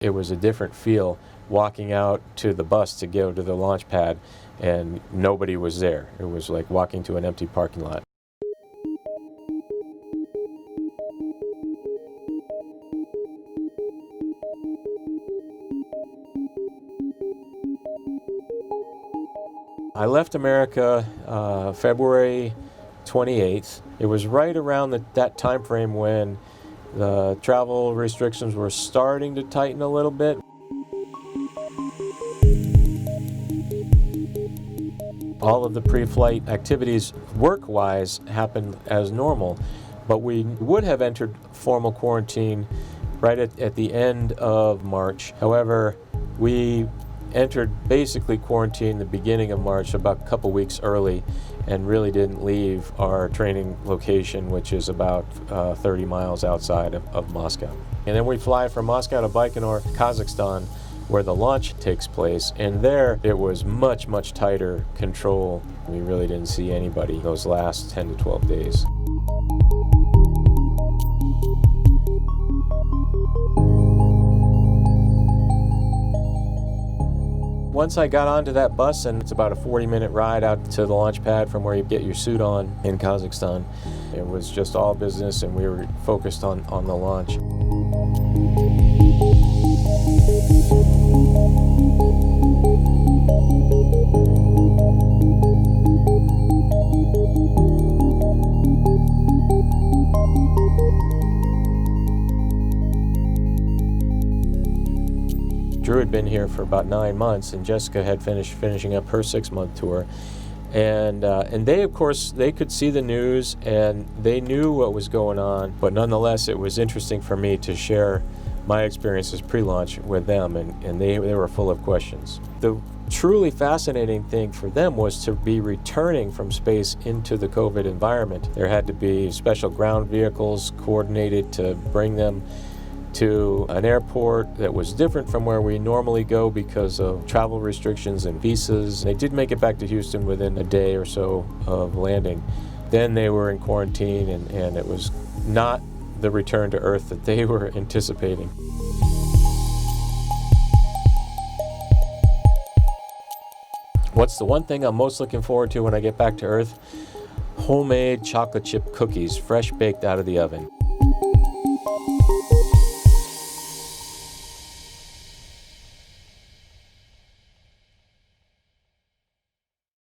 It was a different feel walking out to the bus to go to the launch pad and nobody was there. It was like walking to an empty parking lot. I left America February 28th. It was right around that time frame when the travel restrictions were starting to tighten a little bit. All of the pre-flight activities work-wise happened as normal, but we would have entered formal quarantine right at the end of March. However, we entered basically quarantine the beginning of March, about a couple weeks early, and really didn't leave our training location, which is about 30 miles outside of Moscow. And then we fly from Moscow to Baikonur, Kazakhstan, where the launch takes place, and there it was much, much tighter control. We really didn't see anybody those last 10 to 12 days. Once I got onto that bus, and it's about a 40-minute ride out to the launch pad from where you get your suit on in Kazakhstan, it was just all business and we were focused on the launch. Drew had been here for about 9 months, and Jessica had finishing up her 6-month tour, and they, of course, they could see the news and they knew what was going on, but nonetheless, it was interesting for me to share my experiences pre-launch with them, and they were full of questions. The truly fascinating thing for them was to be returning from space into the COVID environment. There had to be special ground vehicles coordinated to bring them to an airport that was different from where we normally go because of travel restrictions and visas. They did make it back to Houston within a day or so of landing. Then they were in quarantine, and it was not the return to Earth that they were anticipating. What's the one thing I'm most looking forward to when I get back to Earth? Homemade chocolate chip cookies, fresh baked out of the oven.